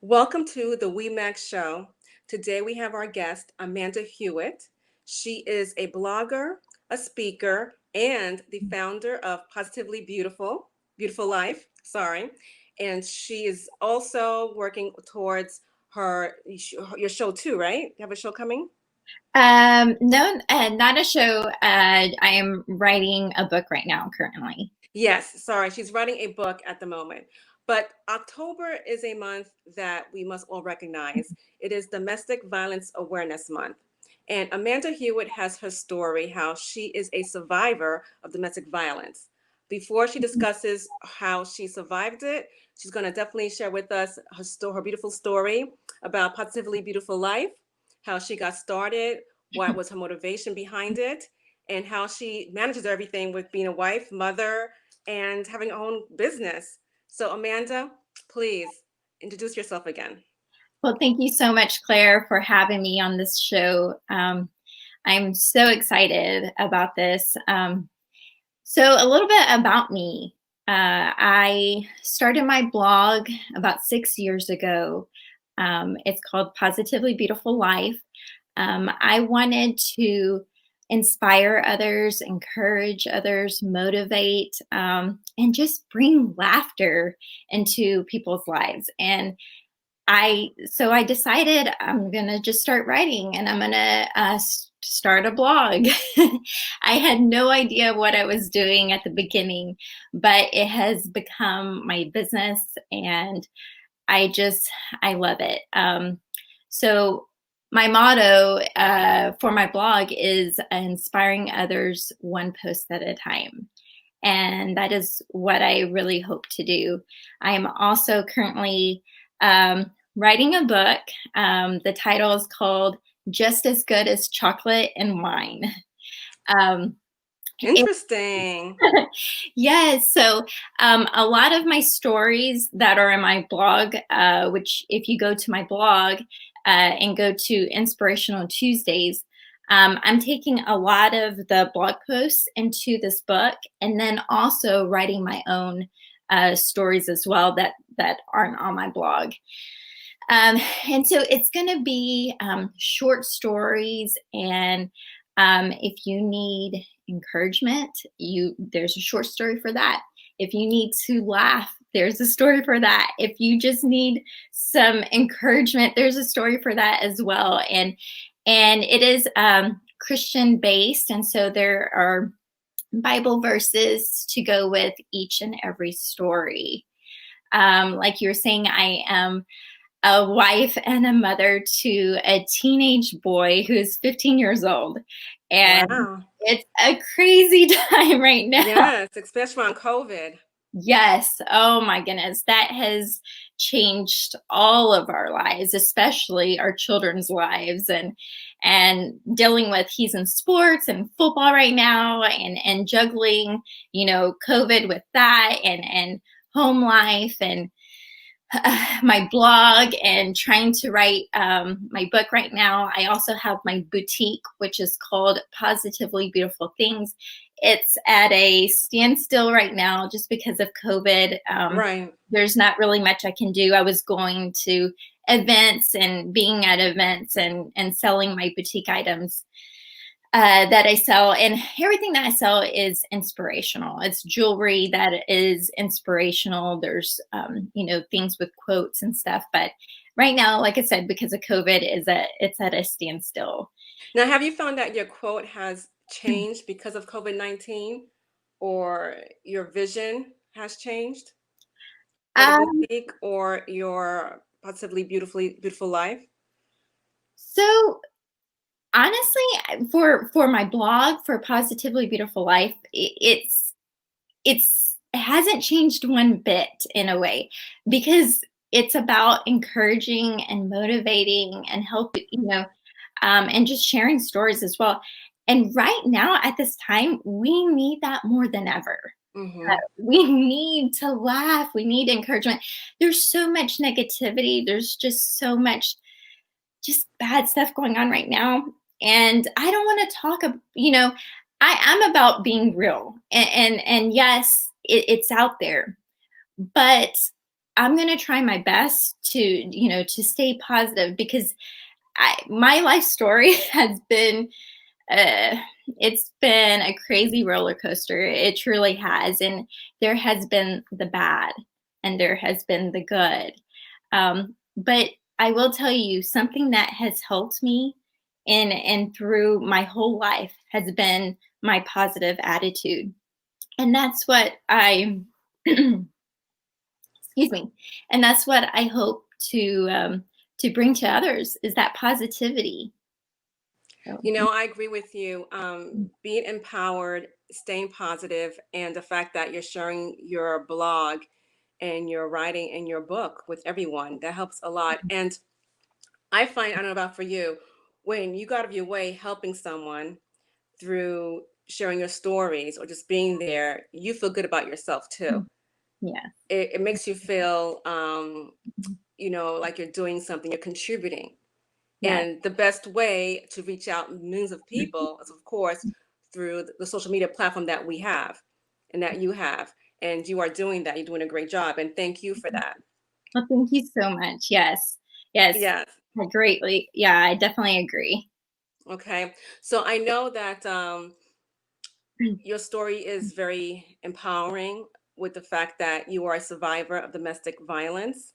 Welcome to the WEMag Show. Today we have our guest, Amanda Hewitt. She is a blogger, a speaker, and the founder of Positively Beautiful, Beautiful Life, sorry. And she is also working towards your show too, right? You have a show coming? No, not a show. I am writing a book right now, currently. Yes, sorry, she's writing a book at the moment. But October is a month that we must all recognize. It is Domestic Violence Awareness Month. And Amanda Hewitt has her story how she is a survivor of domestic violence. Before she discusses how she survived it, she's going to definitely share with us her beautiful story about Positively Beautiful Life, how she got started, what was her motivation behind it, and how she manages everything with being a wife, mother, and having her own business. So, Amanda, please introduce yourself again. Well, thank you so much, Claire, for having me on this show. I'm so excited about this. So, a little bit about me. I started my blog about 6 years ago. It's called Positively Beautiful Life. I wanted to inspire others, encourage others, motivate, and just bring laughter into people's lives. And I decided I'm gonna just start writing, and I'm gonna start a blog. I had no idea what I was doing at the beginning, but it has become my business, and I love it. So my motto for my blog is inspiring others one post at a time. And that is what I really hope to do. I am also currently writing a book. The title is called Just as Good as Chocolate and Wine. Um, Interesting. Yes. So a lot of my stories that are in my blog, which if you go to my blog and go to Inspirational Tuesdays, I'm taking a lot of the blog posts into this book, and then also writing my own stories as well that aren't on my blog. And so it's going to be short stories, and if you need encouragement, there's a short story for that. If you need to laugh, there's a story for that. If you just need some encouragement, there's a story for that as well. And it is Christian based, and so there are Bible verses to go with each and every story. Like you were saying, I am a wife and a mother to a teenage boy who is 15 years old. And Wow. it's a crazy time right now. Yes, especially on COVID. Yes. Oh my goodness. That has changed all of our lives, especially our children's lives, and dealing with he's in sports and football right now, and juggling, COVID with that, and home life, and my blog, and trying to write my book right now. I also have my boutique, which is called Positively Beautiful Things. It's at a standstill right now just because of COVID. Right. There's not really much I can do. I was going to events and being at events and selling my boutique items that I sell, and everything that I sell is inspirational. It's jewelry that is inspirational. There's, things with quotes and stuff. But right now, like I said, because of COVID, it's at a standstill. Now, have you found that your quote has changed because of COVID-19 or your vision has changed for the Um, boutique or your possibly beautiful life? so honestly, for my blog for Positively Beautiful Life, it hasn't changed one bit in a way, because it's about encouraging and motivating and help, and just sharing stories as well. And right now at this time, we need that more than ever. Mm-hmm. We need to laugh. We need encouragement. There's so much negativity. There's just so much just bad stuff going on right now. And I don't want to talk, I'm about being real. And yes, it's out there. But I'm going to try my best to, to stay positive, because my life story has been, uh, it's been a crazy roller coaster. It truly has. And there has been the bad and there has been the good. But I will tell you something that has helped me in and through my whole life has been my positive attitude. And that's what excuse me, and that's what I hope to bring to others, is that positivity. So, I agree with you. Being empowered, staying positive, and the fact that you're sharing your blog and your writing and your book with everyone, that helps a lot. And I find, I don't know about for you, when you go out of your way helping someone through sharing your stories or just being there, you feel good about yourself too. yeah, It makes you feel, like you're doing something, you're contributing. yeah. And the best way to reach out millions of people is, of course, through the social media platform that we have and that you have. And you are doing that. You're doing a great job. And thank you for that. Well, thank you so much. Yes, yes, Yes. I greatly. Yeah, I definitely agree. Okay. So I know that your story is very empowering with the fact that you are a survivor of domestic violence.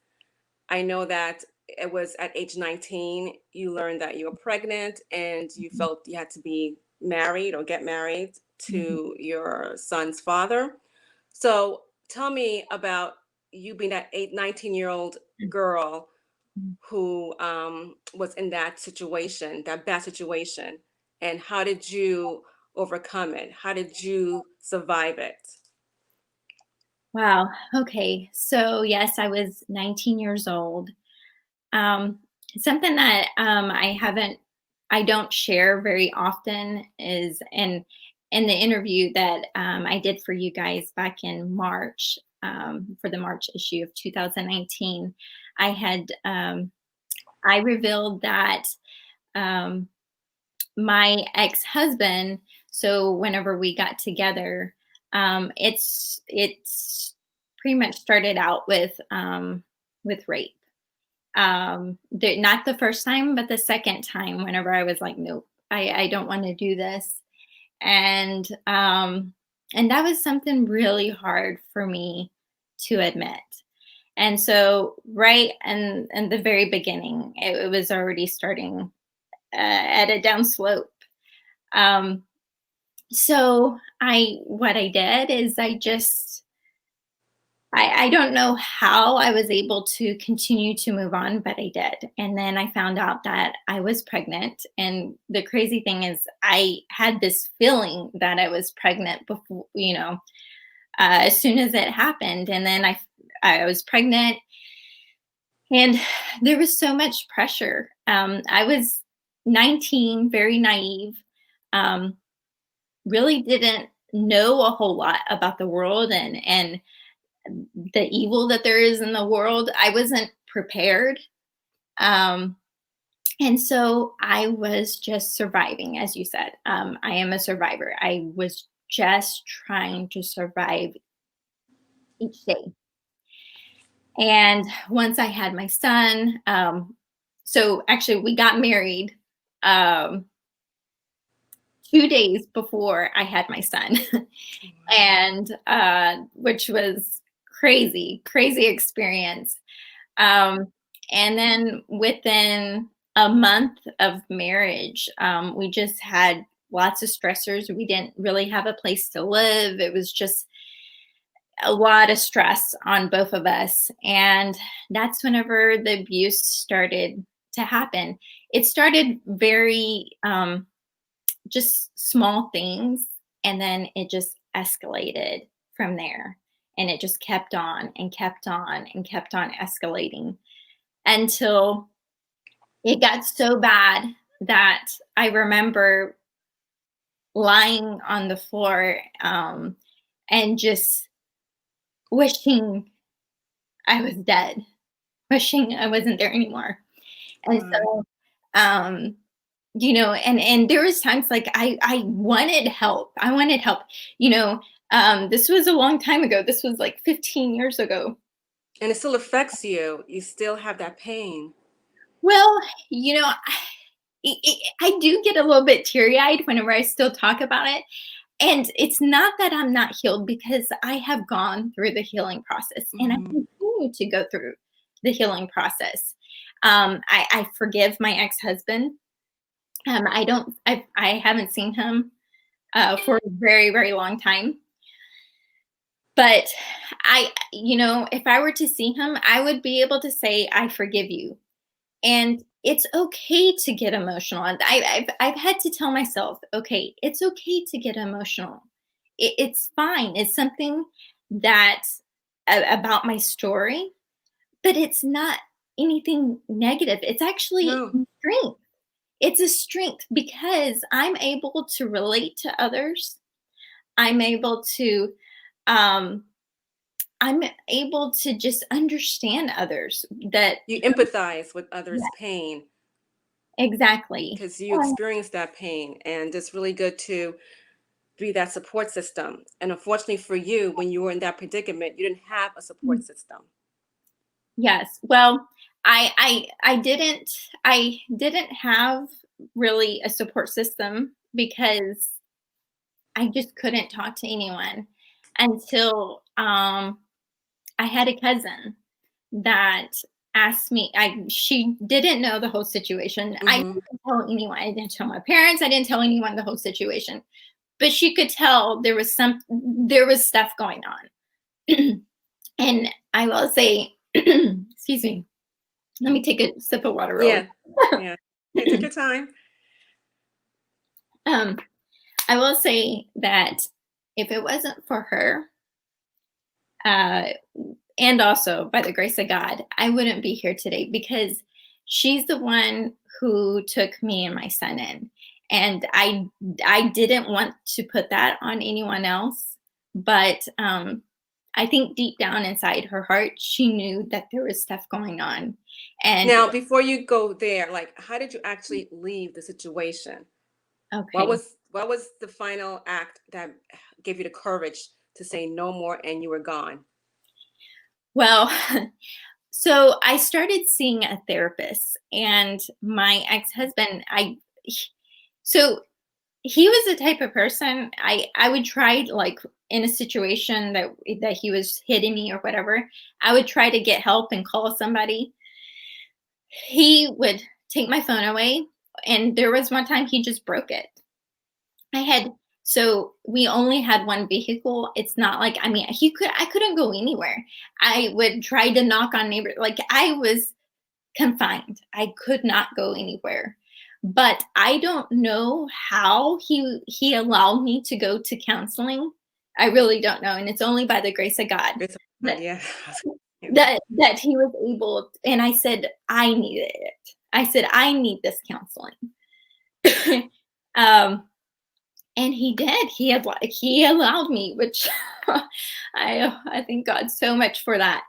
I know that it was at age 19, you learned that you were pregnant and you felt you had to be married or get married to your son's father. So tell me about you being that 19-year-old girl who was in that situation, that bad situation, and how did you overcome it? How did you survive it? Wow. Okay. So yes, I was 19 years old. Um, Something that I don't share very often is, in the interview that I did for you guys back in March, for the March issue of 2019, I had I revealed that um, my ex-husband. So whenever we got together, it's pretty much started out with rape. Not the first time, but the second time, whenever I was like, nope, I don't want to do this. And and that was something really hard for me to admit. And so right in the very beginning, it was already starting at a down slope. Um, so what I did is I don't know how I was able to continue to move on, but I did. And then I found out that I was pregnant. And the crazy thing is, I had this feeling that I was pregnant before, as soon as it happened. And then I was pregnant, and there was so much pressure. I was 19, very naive, um, really didn't know a whole lot about the world and the evil that there is in the world. I wasn't prepared. Um, and so I was just surviving, as you said. I am a survivor. I was just trying to survive each day. And once I had my son, so actually we got married um, 2 days before I had my son, and which was crazy experience. And then within a month of marriage, we just had lots of stressors. We didn't really have a place to live. It was just a lot of stress on both of us. And that's whenever the abuse started to happen. It started very just small things, and then it just escalated from there. And it just kept on and kept on and kept on escalating until it got so bad that I remember lying on the floor, and just wishing I was dead, wishing I wasn't there anymore. And Right. so, um, and there was times like I wanted help. I wanted help. This was a long time ago. This was like 15 years ago. And it still affects you. You still have that pain. Well, I do get a little bit teary-eyed whenever I still talk about it. And it's not that I'm not healed, because I have gone through the healing process, and I Mhm. continue to go through the healing process. I forgive my ex-husband. I haven't seen him for a very, very long time. But if I were to see him, I would be able to say, I forgive you. And it's okay to get emotional. And I've had to tell myself, okay, it's okay to get emotional. It's fine. It's something that about my story, but it's not anything negative. It's actually No. strength. It's a strength because I'm able to relate to others. I'm able to um, I'm able to just understand others. That You empathize with others' Yeah, pain exactly. because you experience that pain. And it's really good to be that support system. And unfortunately for you, when you were in that predicament, you didn't have a support system. Yes. Well, I didn't have really a support system because I just couldn't talk to anyone until I had a cousin that asked me. She didn't know the whole situation. I Hmm. didn't tell anyone. I didn't tell my parents. I didn't tell anyone the whole situation. But she could tell there was stuff going on. And I will say, excuse me, let me take a sip of water really. Yeah. Yeah. Okay, take your time. um, I will say that if it wasn't for her, uh, and also by the grace of God, I wouldn't be here today, because she's the one who took me and my son in. And I didn't want to put that on anyone else, but I think deep down inside her heart, she knew that there was stuff going on. And Now, before you go there, like, how did you actually leave the situation? What okay, was the final act that gave you the courage to say no more and you were gone? well, so I started seeing a therapist, and my ex-husband, so he was the type of person I would try, like, in a situation that he was hitting me or whatever, I would try to get help and call somebody. He would take my phone away, and there was one time he just broke it. I had So we only had one vehicle. It's not like, I mean, I couldn't go anywhere. I would try to knock on neighbors, like I was confined. I could not go anywhere. But I don't know how he allowed me to go to counseling. I really don't know, and it's only by the grace of God It's that yeah. That. that he was able. And I said I needed it. I said I need this counseling. um, and he did. He allowed me, which I thank God so much for that.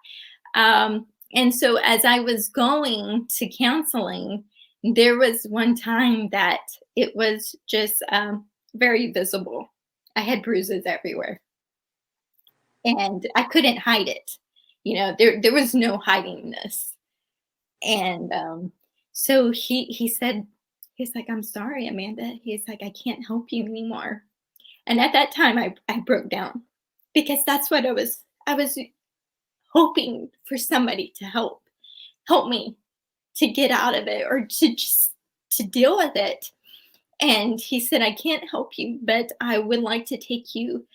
And so as I was going to counseling, there was one time that it was just very visible. I had bruises everywhere, and I couldn't hide it. There was no hiding this. And so he said, he's like, I'm sorry, Amanda. He's like, I can't help you anymore. And at that time, I broke down, because that's what I was hoping for, somebody to help me to get out of it, or to just to deal with it. And he said, I can't help you, but I would like to take you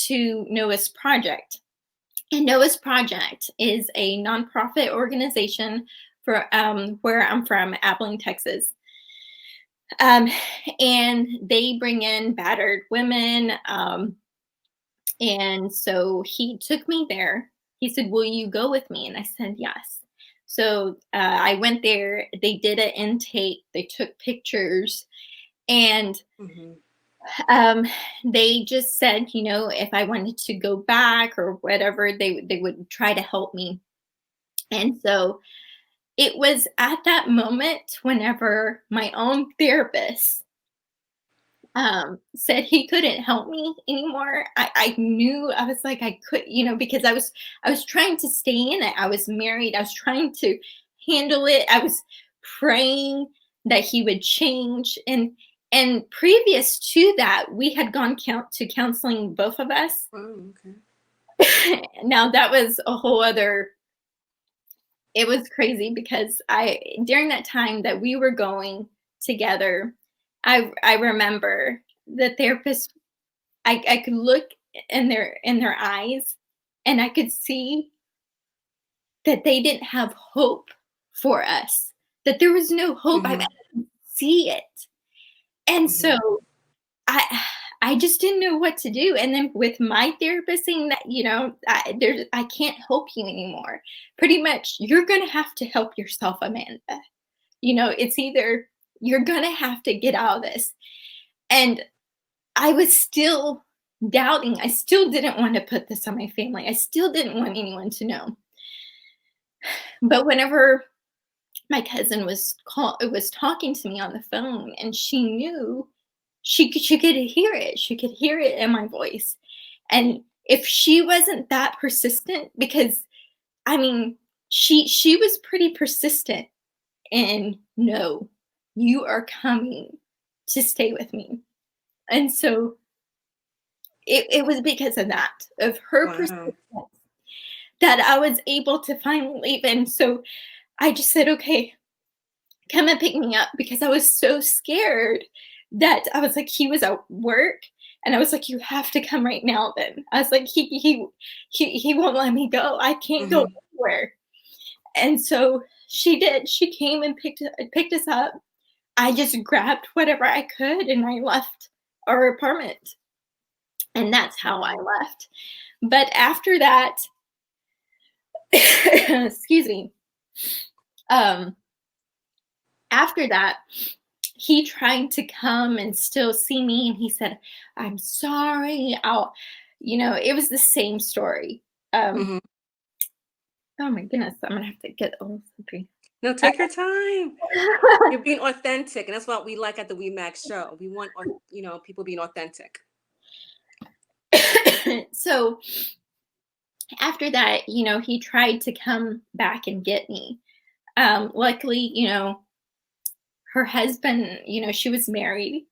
to Noah's Project. And Noah's Project is a nonprofit organization for where I'm from, Abilene, Texas. Um, and they bring in battered women. And so he took me there. He said, will you go with me? And I said, yes. So I went there. They did an intake. They took pictures. And Hmm. they just said, if I wanted to go back or whatever, they would try to help me. And so it was at that moment, whenever my own therapist said he couldn't help me anymore. I knew, I was like, I could, because I was trying to stay in it. I was married. I was trying to handle it. I was praying that he would change. And previous to that, we had gone to counseling, both of us. Oh, okay. Now that was a whole other, it was crazy because during that time that we were going together, I remember the therapist, I could look in their eyes, and I could see that they didn't have hope for us, that there was no hope. I could see it. And so I just didn't know what to do. And then with my therapist saying that, I can't help you anymore. Pretty much, you're going to have to help yourself, Amanda. It's either you're going to have to get out of this. And I was still doubting. I still didn't want to put this on my family. I still didn't want anyone to know. But whenever my cousin was talking to me on the phone, and she knew, she could hear it. She could hear it in my voice. And if she wasn't that persistent, because I mean, she was pretty persistent in, no, you are coming to stay with me. And so it was because of that, of her persistence, that I was able to finally leave. And so I just said, okay, come and pick me up, because I was so scared that I was like, he was at work, and I was like, you have to come right now. Then I was like, he won't let me go. I can't go anywhere. And so she did. She came and picked us up. I just grabbed whatever I could, and I left our apartment. And that's how I left. But after that, excuse me, after that, he tried to come and still see me, and he said, I'm sorry. It was the same story. Oh my goodness, I'm gonna have to get a little sleepy. No, take your time. You're being authentic, and that's what we like at the WEMag Show. We want, people being authentic. So after that, he tried to come back and get me. Luckily, her husband, she was married.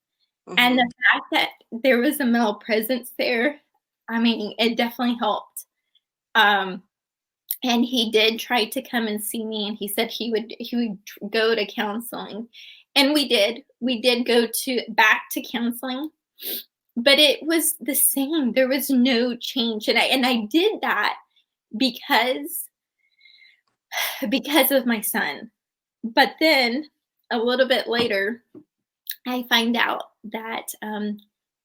And the fact that there was a male presence there, I mean, it definitely helped. And he did try to come and see me, and he said he would go to counseling. And we did go back to counseling, but it was the same. There was no change. And I did that because of my son. But then a little bit later, I find out that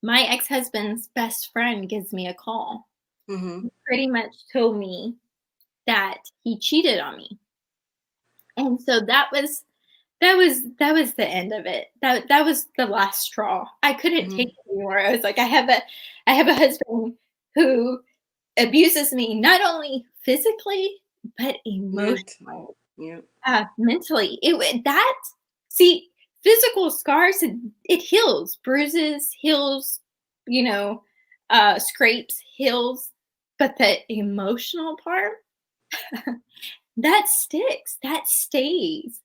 my ex-husband's best friend gives me a call. He pretty much told me that he cheated on me. And so that was the end of it. That was the last straw. I couldn't take it anymore. I was like, I have a husband who abuses me, not only physically, but emotionally. Mentally. Physical scars, it heals. Bruises heals, scrapes heals. But the emotional part, that sticks, that stays.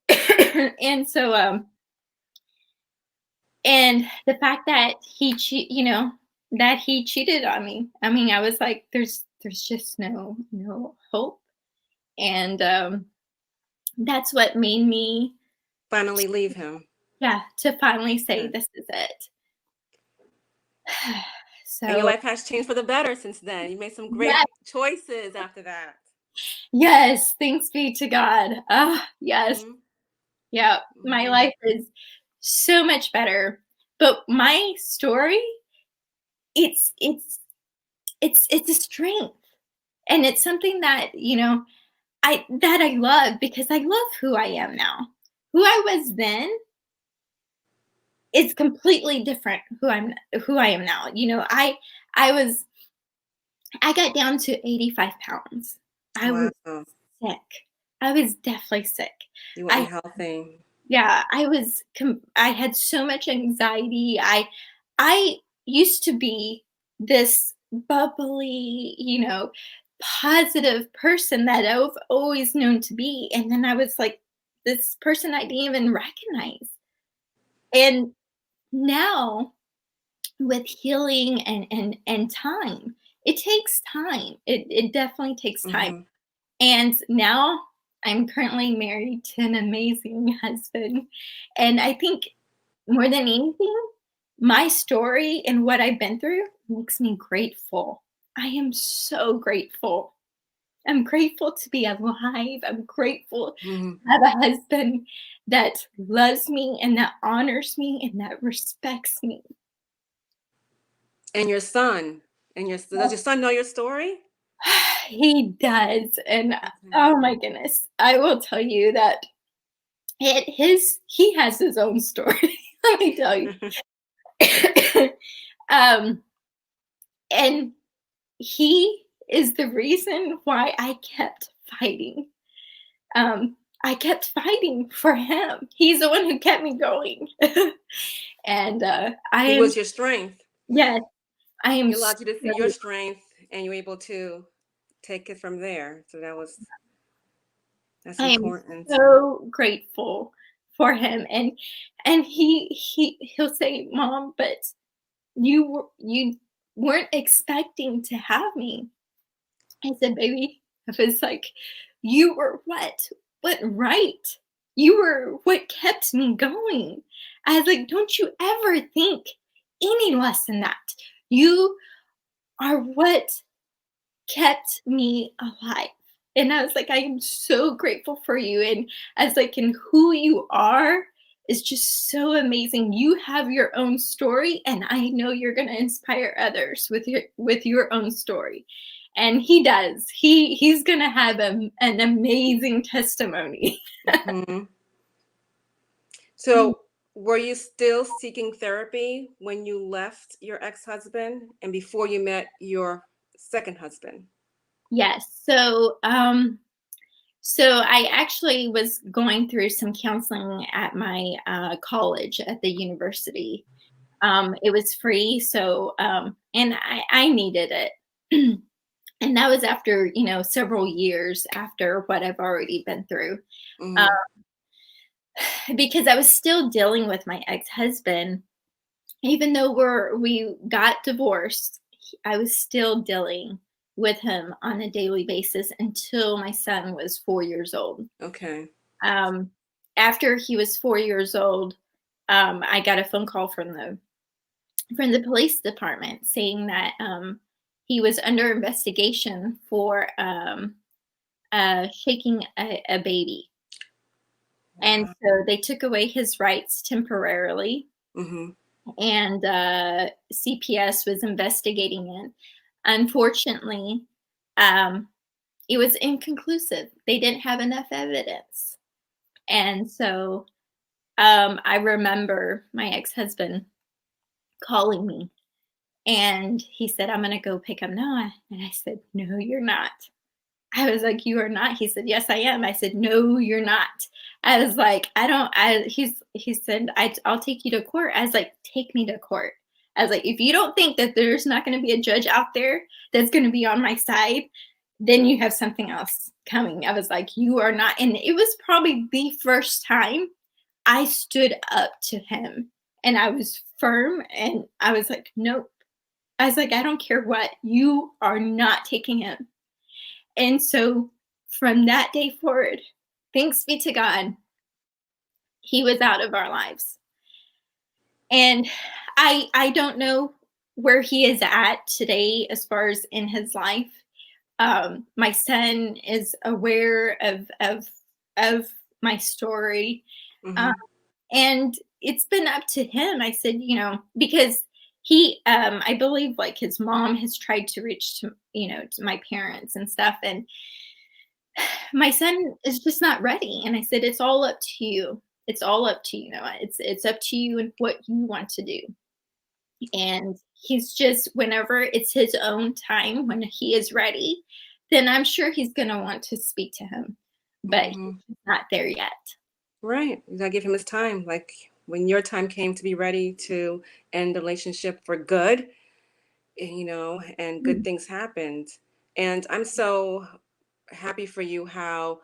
And so, and the fact that he cheated on me, I mean, I was like, there's just no hope. And that's what made me finally leave him. Yeah, to finally say, this is it. So, and your life has changed for the better since then. You made some great choices after that. Yes, thanks be to God. Yes. Yeah, my life is so much better. But my story, it's a strength. And it's something that, I love, because I love who I am now. Who I was then is completely different who I am now. I got down to 85 pounds. I was sick. I was definitely sick. You weren't healthy. Yeah, I had so much anxiety. I used to be this bubbly, positive person that I've always known to be. And then I was like this person I didn't even recognize. And now with healing and time, it takes time. It definitely takes time. Hmm. And now I'm currently married to an amazing husband. And I think more than anything, my story and what I've been through makes me grateful. I am so grateful. I'm grateful to be alive. I'm grateful Hmm. to have a husband that loves me and that honors me and that respects me. And your son, does your son know your story? He does. And Okay. oh my goodness, I will tell you that he has his own story. Let me tell you. um, and he is the reason why I kept fighting. I kept fighting for him. He's the one who kept me going. And I He am, was your strength. yes, I am He so, allowed you to see your strength, and you were able to take it from there. So that's I am important. so grateful for him. And he'll say, "Mom, but you weren't expecting to have me." I said, "Baby," I was like, "You were what right? You were what kept me going." I was like, "Don't you ever think any less than that. You are what kept me alive." And I was like, "I am so grateful for you." And I was like, "And who you are is just so amazing. You have your own story, and I know you're gonna inspire others with your own story." And he does. He's gonna have an amazing testimony. Hmm. So, were you still seeking therapy when you left your ex-husband and before you met your second husband? Yes. So I actually was going through some counseling at my college at the university. It was free, so and I needed it. And that was after, several years after what I've already been through. Uh, Hmm. because I was still dealing with my ex-husband, even though we got divorced. I was still dealing with him on a daily basis until my son was 4 years old. Okay. Um, After he was 4 years old, I got a phone call from the police department saying that he was under investigation for shaking a baby. And Wow. so they took away his rights temporarily, Hmm. and CPS was investigating it. Unfortunately, um, it was inconclusive. They didn't have enough evidence. And so I remember my ex husband calling me, and he said, "I'm going to go pick up Noah." And I said, "No, you're not." I was like, "You are not." He said, "Yes, I am." I said, "No, you're not." I was like, "I don't," he said, I'll take you to court. I was like, "Take me to court." I was like, "If you don't think that there's not going to be a judge out there that's going to be on my side, then you have something else coming." I was like, "You are not." And it was probably the first time I stood up to him, and I was firm, and I was like, "Nope." I was like, "I don't care what, you are not taking him." And so from that day forward, thanks be to God, he was out of our lives. And I don't know where he is at today as far as in his life. My son is aware of my story. Um, Hmm. and it's been up to him. I said, because I believe like his mom has tried to reach to my parents and stuff. And my son is just not ready. And I said, "It's all up to you. It's all up to you, Noah. It's up to you and what you want to do." And he's just, whenever it's his own time, when he is ready, then I'm sure he's gonna want to speak to him. But Hmm. he's not there yet. Right. You gotta give him his time. Like when your time came to be ready to end the relationship for good, and good things happened. And I'm so happy for you how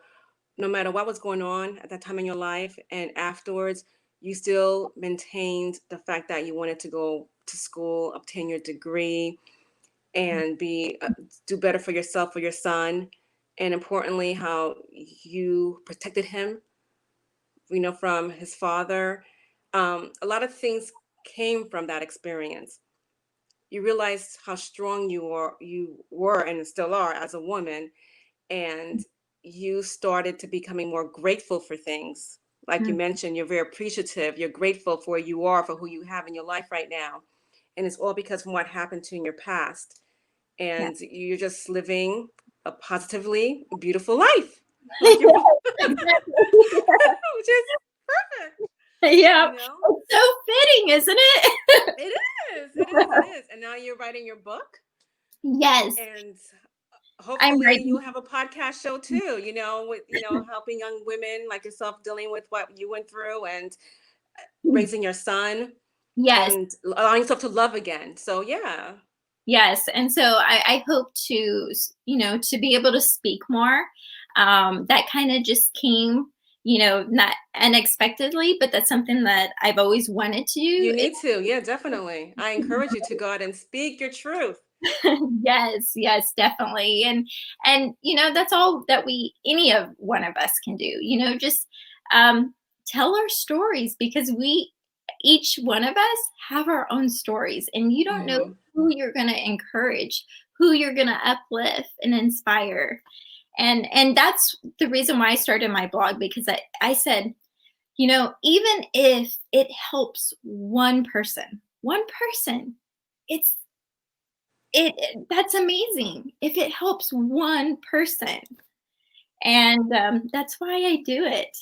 no matter what was going on at that time in your life and afterwards, you still maintained the fact that you wanted to go to school, obtain your degree, and be do better for yourself, for your son, and importantly, how you protected him, from his father. A lot of things came from that experience. You realized how strong you were and still are as a woman, and you started to becoming more grateful for things. Like you Mhm. mentioned, you're very appreciative. You're grateful for where you are, for who you have in your life right now, and it's all because from what happened to you in your past. Yeah. And you're just living a positively beautiful life, like you, Exactly. which is perfect. Yeah. You know, It's so fitting, isn't it? it is. It is. It is. And now you're writing your book, Yes, and I'm hopefully writing. you'll have a podcast show too, with helping young women like yourself dealing with what you went through and raising your son Yes, and allowing yourself to love again. So yeah. yes. And so I hope to, to be able to speak more. That kind of just came, not unexpectedly, but that's something that I've always wanted to You do. need to. Yeah, definitely. I encourage you to go out and speak your truth. Yes, yes, definitely. And that's all that any of one of us can do. Just um tell our stories, because we each one of us have our own stories, and you don't know Hmm. who you're going to encourage, who you're going to uplift and inspire. And that's the reason why I started my blog, because I said, even if it helps one person, it's that's amazing if it helps one person. And that's why I do it.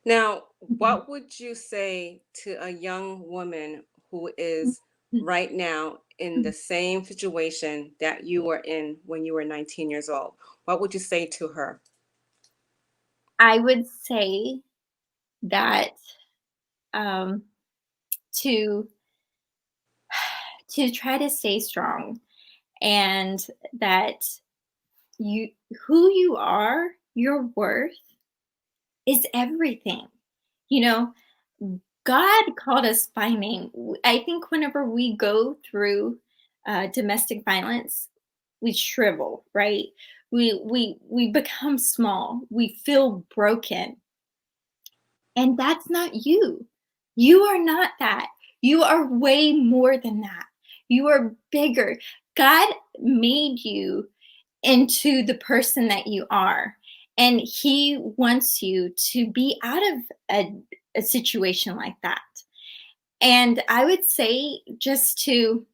Now, Mhm. what would you say to a young woman who is Mhm. right now in the same situation that you were in when you were 19 years old? What would you say to her? I would say that um, to try to stay strong, and that you who you are, your worth is everything. You know, God called us by name. I think whenever we go through domestic violence, we shrivel, right? We become small. We feel broken, and that's not you. You are not that. You are way more than that. You are bigger. God made you into the person that you are. And he wants you to be out of a situation like that. And I would say just to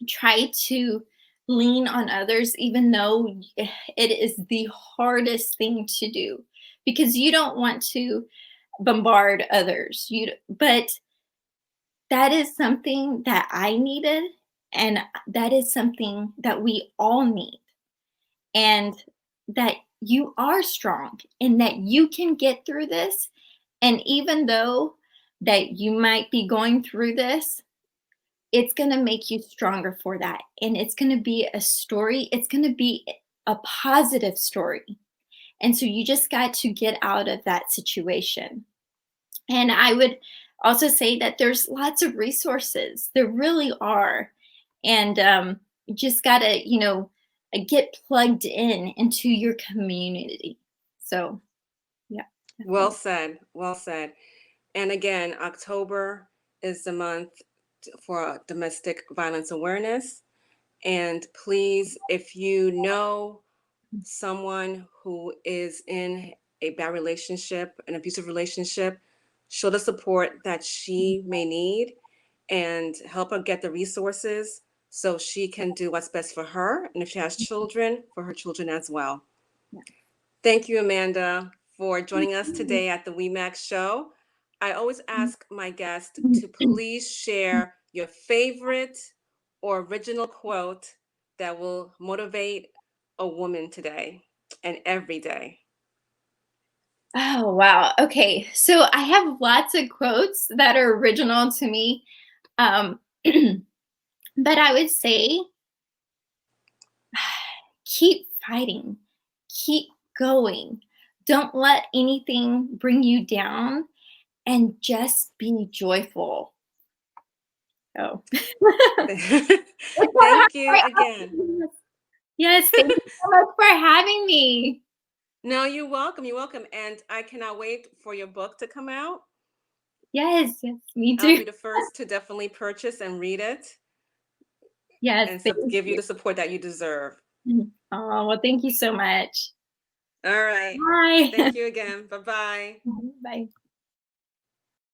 try to lean on others, even though it is the hardest thing to do, because you don't want to bombard others. But that is something that I needed, and that is something that we all need. And that you are strong, and that you can get through this. And even though that you might be going through this, it's going to make you stronger for that. And it's going to be a story, it's going to be a positive story. And so you just got to get out of that situation. And I would also say that there's lots of resources. There really are. And you just got to, get plugged in into your community. So, yeah, Well definitely. said. Well said. And again, October is the month for domestic violence awareness. And please, if you know someone who is in a bad relationship, an abusive relationship, show the support that she may need and help her get the resources so she can do what's best for her. And if she has children, for her children as well. Yeah. Thank you, Amanda, for joining us today at the WEMag Show. I always ask my guests to please share your favorite or original quote that will motivate a woman today and every day. Oh, wow. Okay. So I have lots of quotes that are original to me. Um, but I would say keep fighting, keep going. Don't let anything bring you down and just be joyful. Oh, it's so hard Thank you again. for yes, thank you so much for having me. No, you're welcome. You're welcome. And I cannot wait for your book to come out. Yes, yes, me I'll too. be the first to definitely purchase and read it Yes, and thank give you you. the support that you deserve. Oh, well, thank you so much. All right. Bye. Thank you again. Bye bye. Bye.